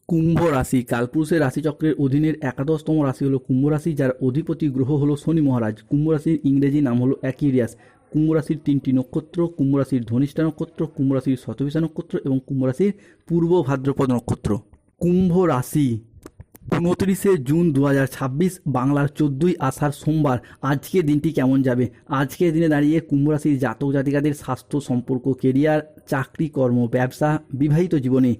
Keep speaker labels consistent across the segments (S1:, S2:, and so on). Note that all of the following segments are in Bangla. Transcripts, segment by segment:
S1: কুম্ভ রাশি কালপুরুষের রাশিচক্রের অধীনের একাদশতম রাশি হলো কুম্ভ রাশি, যার অধিপতি গ্রহ হলো শনি মহারাজ। কুম্ভ রাশির ইংরেজি নাম হলো অ্যাকুয়ারিয়াস। কুম্ভ রাশির তিনটি নক্ষত্র: কুম্ভ রাশির ধনিষ্ঠা নক্ষত্র, কুম্ভ রাশির শতভিষা নক্ষত্র এবং কুম্ভ রাশির পূর্ব ভাদ্রপদ নক্ষত্র। কুম্ভ রাশি 29 জুন 2026 বাংলার 14ই আষাঢ় সোমবার। আজকের দিনটি কেমন যাবে? আজকের দিনে দাঁড়িয়ে কুম্ভ রাশির জাতক জাতিকাদের স্বাস্থ্য, সম্পর্ক, কেরিয়ার, চাকরি, কর্ম, ব্যবসা, বিবাহিত জীবনে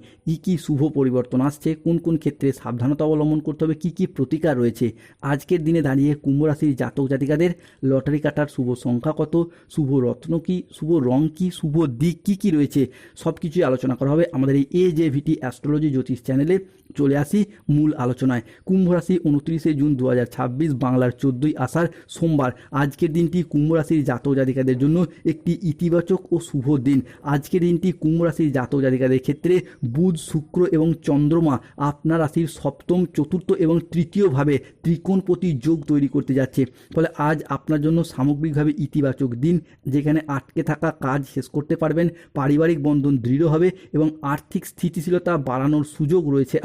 S1: কী শুভ পরিবর্তন আসছে, কোন কোন ক্ষেত্রে সাবধানতা অবলম্বন করতে হবে, কী প্রতিকার রয়েছে। আজকের দিনে দাঁড়িয়ে কুম্ভ রাশির জাতক জাতিকাদের লটারি কাটার শুভ সংখ্যা কত, শুভ রত্ন কী, শুভ রং কী, শুভ দিক কী রয়েছে, সব কিছুই আলোচনা করা হবে আমাদের এই AJVT অ্যাস্ট্রোলজি জ্যোতিষ চ্যানেলে। চলে আসি মূল আলোচনায়। কুম্ভ রাশি 29 জুন 2026 বাংলার 14ই আষাঢ় সোমবার। আজকের দিনটি কুম্ভ রাশির জাতক জাতিকাদের জন্য একটি ইতিবাচক ও শুভ দিন। আজকের দিনটি কুম্ভ রাশির জাতক জাতিকাদের ক্ষেত্রে বুধ, শুক্র এবং চন্দ্রমা আপনার রাশির সপ্তম, চতুর্থ এবং তৃতীয়ভাবে ত্রিকোণপতি যোগ তৈরি করতে যাচ্ছে। ফলে আজ আপনার জন্য সামগ্রিকভাবে ইতিবাচক দিন, যেখানে আটকে থাকা কাজ শেষ করতে পারবেন, পারিবারিক বন্ধন দৃঢ় হবে এবং আর্থিক স্থিতিশীলতা বাড়ানোর সুযোগ রয়েছে।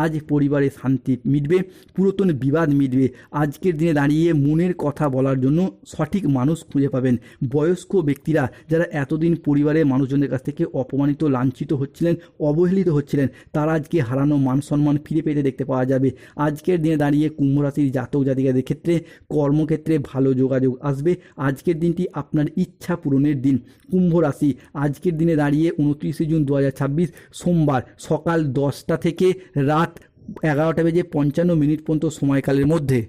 S1: আজ পরিবারে শান্তি মিটবে, পুরাতন বিবাদ মিটবে। আজকের দিনে দাঁড়িয়ে মনের কথা বলার জন্য সঠিক মানুষ খুঁজে পাবেন। বয়স্ক ব্যক্তিরা যারা এতদিন পরিবারের মানুষজনের কাছ থেকে অপমানিত, লাঞ্ছিত হচ্ছিলেন, অবহেলিত হচ্ছিলেন, তারা আজকে হারানো মান সম্মান ফিরে পেতে দেখতে পাওয়া যাবে। আজকের দিনে দাঁড়িয়ে কুম্ভ রাশির জাতক জাতিকাদের ক্ষেত্রে কর্মক্ষেত্রে ভালো যোগাযোগ আসবে। আজকের দিনটি আপনার ইচ্ছা পূরণের দিন। কুম্ভ রাশি আজকের দিনে দাঁড়িয়ে 29 জুন 2026 সোমবার সকাল 10টা থেকে রাত 11:55 পর্যন্ত সময়কালের মধ্যে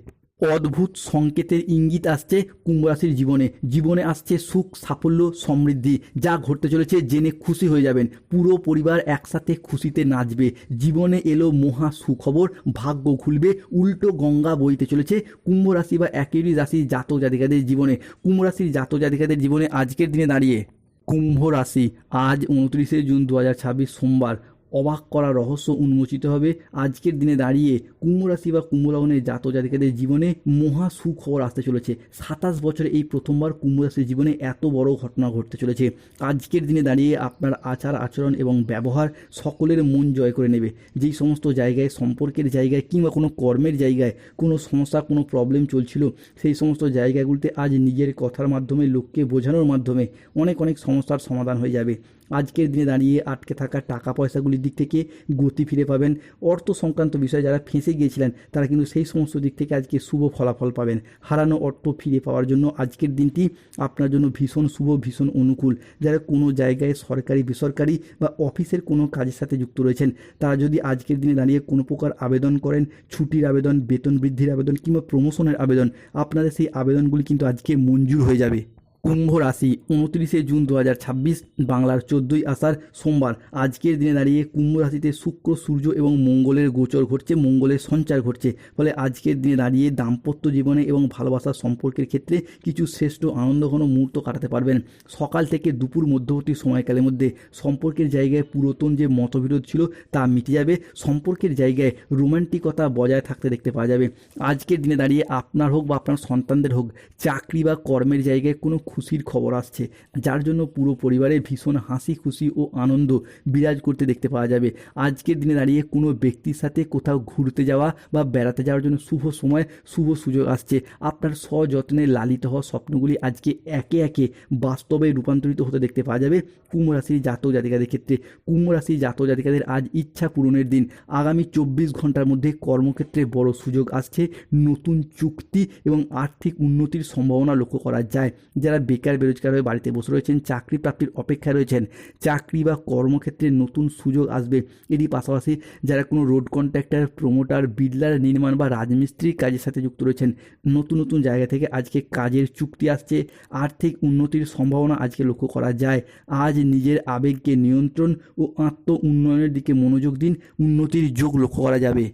S1: অদ্ভুত সংকেতের ইঙ্গিত আসছে কুম্ভ রাশির জীবনে আসছে সুখ, সাফল্য, সমৃদ্ধি। যা ঘটতে চলেছে জেনে খুশি হয়ে যাবেন। পুরো পরিবার একসাথে খুশিতে নাচবে। জীবনে এলো মহা সুখবর, ভাগ্য খুলবে, উল্টো গঙ্গা বইতে চলেছে কুম্ভ রাশি বা অ্যাকুয়ারিয়াস রাশির জাতক জাতিকাদের জীবনে। কুম্ভ রাশির জাতক জাতিকাদের জীবনে আজকের দিনে দাঁড়িয়ে কুম্ভ রাশি আজ 29 জুন 2026 সোমবার অবাক করা রহস্য উন্মোচিত হবে। আজকের দিনে দাঁড়িয়ে কুম্ভ রাশি বা কুম্ভ লগ্নের জাতক জাতিকাদের জীবনে মহা সুখবর আসতে চলেছে। 27 বছরে এই প্রথমবার কুম্ভ রাশির জীবনে এত বড় ঘটনা ঘটতে চলেছে। আজকের দিনে দাঁড়িয়ে আপনার আচার আচরণ এবং ব্যবহার সকলের মন জয় করে নেবে। যেই সমস্ত জায়গায়, সম্পর্কের জায়গায় কিংবা কোনো কর্মের জায়গায় কোনো সমস্যা, কোনো প্রবলেম চলছিল, সেই সমস্ত জায়গাগুলিতে আজ নিজের কথার মাধ্যমে, লোককে বোঝানোর মাধ্যমে অনেক সমস্যার সমাধান হয়ে যাবে। আজকের দিনে দাঁড়িয়ে আটকে থাকা টাকা পয়সাগুলির দিক থেকে গতি ফিরে পাবেন। অর্থ সংক্রান্ত বিষয়ে যারা ফেঁসে গিয়েছিলেন, তারা কিন্তু সেই সমস্ত দিক থেকে আজকে শুভ ফলাফল পাবেন। হারানো অর্থ ফিরে পাওয়ার জন্য আজকের দিনটি আপনার জন্য ভীষণ শুভ, ভীষণ অনুকূল। যারা কোনো জায়গায় সরকারি, বেসরকারি বা অফিসের কোনো কাজের সাথে যুক্ত রয়েছেন, তারা যদি আজকের দিনে দাঁড়িয়ে কোনো প্রকার আবেদন করেন, ছুটির আবেদন, বেতন বৃদ্ধির আবেদন কিংবা প্রমোশনের আবেদন, আপনাদের সেই আবেদনগুলি কিন্তু আজকে মঞ্জুর হয়ে যাবে। কুম্ভ রাশি 29 জুন 2026 বাংলার 14ই আষাঢ় সোমবার। আজকের দিনে দাঁড়িয়ে কুম্ভ রাশিতে শুক্র, সূর্য এবং মঙ্গলের গোচর ঘটছে, মঙ্গলের সঞ্চার ঘটছে। ফলে আজকের দিনে দাঁড়িয়ে দাম্পত্য জীবনে এবং ভালোবাসার সম্পর্কের ক্ষেত্রে কিছু শ্রেষ্ঠ আনন্দঘন মুহূর্ত কাটাতে পারবেন। সকাল থেকে দুপুর মধ্যবর্তী সময়কালের মধ্যে সম্পর্কের জায়গায় পুরাতন যে মতবিরোধ ছিল তা মিটে যাবে। সম্পর্কের জায়গায় রোমান্টিকতা বজায় থাকতে দেখতে পাওয়া যাবে। আজকের দিনে দাঁড়িয়ে আপনার হোক বা আপনার সন্তানদের হোক, চাকরি বা কর্মের জায়গায় কোনো খুশির খবর আসছে, যার জন্য পুরো পরিবারে ভীষণ হাসি, খুশি ও আনন্দ বিরাজ করতে দেখতে পাওয়া যাবে। আজকের দিনে দাঁড়িয়ে কোনো ব্যক্তির সাথে কোথাও ঘুরতে যাওয়া বা বেড়াতে যাওয়ার জন্য শুভ সময়, শুভ সুযোগ আসছে। আপনার সযত্নে লালিত হওয়া স্বপ্নগুলি আজকে একে একে বাস্তবে রূপান্তরিত হতে দেখতে পাওয়া যাবে কুম্ভ রাশির জাতক জাতিকাদের ক্ষেত্রে। কুম্ভ রাশির জাতক জাতিকাদের আজ ইচ্ছা পূরণের দিন। আগামী 24 ঘন্টার মধ্যে কর্মক্ষেত্রে বড় সুযোগ আসছে। নতুন চুক্তি এবং আর্থিক উন্নতির সম্ভাবনা লক্ষ্য করা যায়। যারা বেকার বেরোজগার হয়ে বাড়িতে বসে রয়েছেন, চাকরি প্রাপ্তির অপেক্ষায় রয়েছেন, চাকরি বা কর্মক্ষেত্রে নতুন সুযোগ আসবে। এরই পাশাপাশি যারা কোনো রোড কন্ট্রাক্টর, প্রমোটার, বিল্ডার, নির্মাণ বা রাজমিস্ত্রির কাজের সাথে যুক্ত রয়েছেন, নতুন জায়গা থেকে আজকে কাজের চুক্তি আসছে। আর্থিক উন্নতির সম্ভাবনা আজকে লক্ষ্য করা যায়। আজ নিজের আবেগকে নিয়ন্ত্রণ ও আত্ম উন্নয়নের দিকে মনোযোগ দিন, উন্নতির যোগ লক্ষ্য করা যাবে।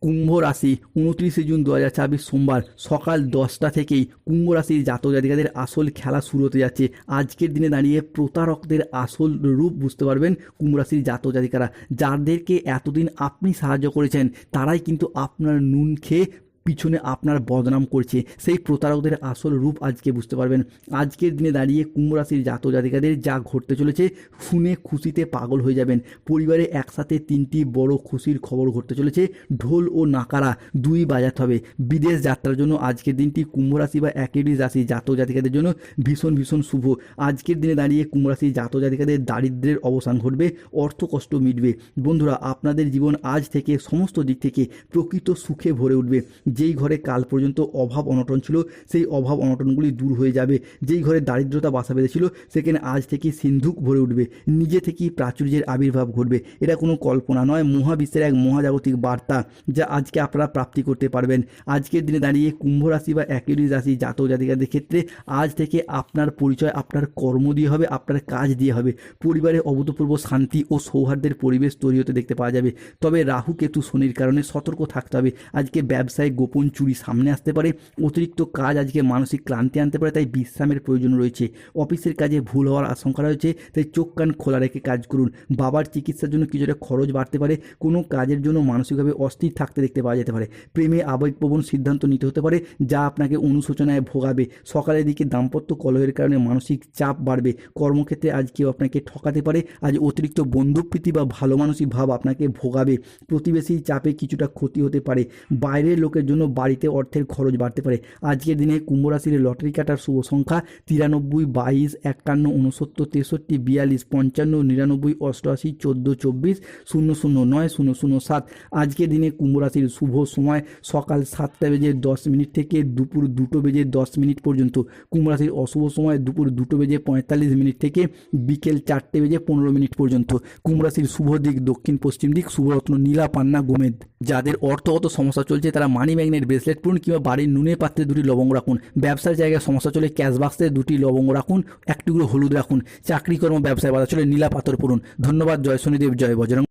S1: কুম্ভ রাশি 29 জুন 2026 সোমবার সকাল 10টা থেকেই কুম্ভ রাশির জাতক জাতিকাদের আসল খেলা শুরু হতে যাচ্ছে। আজকের দিনে দাঁড়িয়ে প্রতারকদের আসল রূপ বুঝতে পারবেন কুম্ভ রাশির জাতক জাতিকারা। যাদেরকে এতদিন আপনি সাহায্য করেছেন, তারাই কিন্তু আপনার নুন খেয়ে পিছনে আপনার বদনাম করছে, সেই প্রতারকদের আসল রূপ আজকে বুঝতে পারবেন। আজকের দিনে দাঁড়িয়ে কুম্ভ রাশির জাতক জাতিকাদের যা ঘটতে চলেছে শুনে খুশিতে পাগল হয়ে যাবেন। পরিবারে একসাথে 3টি বড় খুশির খবর ঘটতে চলেছে। ঢোল ও নাকারা দুই বাজাতে হবে। বিদেশ যাত্রার জন্য আজকের দিনটি কুম্ভ রাশি বা একেরিস রাশি জাতক জাতিকাদের জন্য ভীষণ ভীষণ শুভ। আজকের দিনে দাঁড়িয়ে কুম্ভ রাশি জাতক জাতিকাদের দারিদ্র্যের অবসান ঘটবে, অর্থ কষ্ট মিটবে। বন্ধুরা, আপনাদের জীবন আজ থেকে সমস্ত দিক থেকে প্রকৃত সুখে ভরে উঠবে। যেই ঘরে কাল পর্যন্ত অভাব অনটন ছিল সেই অভাব অনটনগুলি দূর হয়ে যাবে। যেই ঘরে দারিদ্রতা বাসা বেঁধেছিল সেখানে আজ থেকে সিন্ধুক ভরে উঠবে। নিজে থেকেই প্রাচুর্যের আবির্ভাব ঘটবে। এটা কোনো কল্পনা নয়, মহাবিশ্বের এক মহাজাগতিক বার্তা যা আজকে আপনারা প্রাপ্তি করতে পারবেন। আজকের দিনে দাঁড়িয়ে কুম্ভ রাশি বা একেরিস রাশি জাতক জাতিকাদের ক্ষেত্রে আজ থেকে আপনার পরিচয় আপনার কর্ম দিয়ে হবে, আপনার কাজ দিয়ে হবে। পরিবারে অভূতপূর্ব শান্তি ও সৌহার্দ্যের পরিবেশ তৈরি হতে দেখতে পাওয়া যাবে। তবে রাহু কেতু শনির কারণে সতর্ক থাকতে হবে। আজকে ব্যবসায় গোপন চুরি সামনে আসতে পারে। অতিরিক্ত কাজ আজকে মানসিক ক্লান্তি আনতে পারে, তাই বিশ্রামের প্রয়োজন রয়েছে। অফিসের কাজে ভুল হওয়ার আশঙ্কা রয়েছে, তাই চোখ কান খোলা রেখে কাজ করুন। বাবার চিকিৎসার জন্য কিছুটা খরচ বাড়তে পারে। কোনো কাজের জন্য মানসিকভাবে অস্থির থাকতে দেখতে পাওয়া যেতে পারে। প্রেমে আবেগপ্রবণ সিদ্ধান্ত নিতে হতে পারে যা আপনাকে অনুশোচনায় ভোগাবে। সকালের দিকে দাম্পত্য কলহের কারণে মানসিক চাপ বাড়বে। কর্মক্ষেত্রে আজ কেউ আপনাকে ঠকাতে পারে। আজ অতিরিক্ত বন্ধুপ্রীতি বা ভালো মানসিক ভাব আপনাকে ভোগাবে। প্রতিবেশী চাপে কিছুটা ক্ষতি হতে পারে। বাইরের লোকের জন্য বাড়িতে অর্থের খরচ বাড়তে পারে। আজকের দিনে কুম্ভ রাশির লটারি কাটার শুভ সংখ্যা 93, 22, 51, 69, 63, 42, 55, 99, 88, 14, 24, 009, 007। আজকের দিনে কুম্ভ রাশির শুভ সময় সকাল 7:10 থেকে দুপুর 2:10 পর্যন্ত। কুম্ভ রাশির অশুভ সময় দুপুর 2:45 থেকে বিকেল 4:15 পর্যন্ত। কুম্ভ রাশির শুভ দিক দক্ষিণ পশ্চিম দিক, শুভরত্ন নীলা, পান্না, গোমেদ। যাদের অর্থগত সমস্যা চলছে তারা মানি ম্যাগনেট ব্রেসলেট পরুন কিংবা বাড়ির নুনের পাত্রে 2টি লবঙ্গ রাখুন। ব্যবসার জায়গায় সমস্যা চলে ক্যাশ বাক্সে 2টি লবঙ্গ রাখুন, 1 টুকরো হলুদ রাখুন। চাকরি কর্ম ব্যবসায় বাধা চলে নীলা পাথর পরুন। ধন্যবাদ। জয় শনিদেব, জয় বজরং।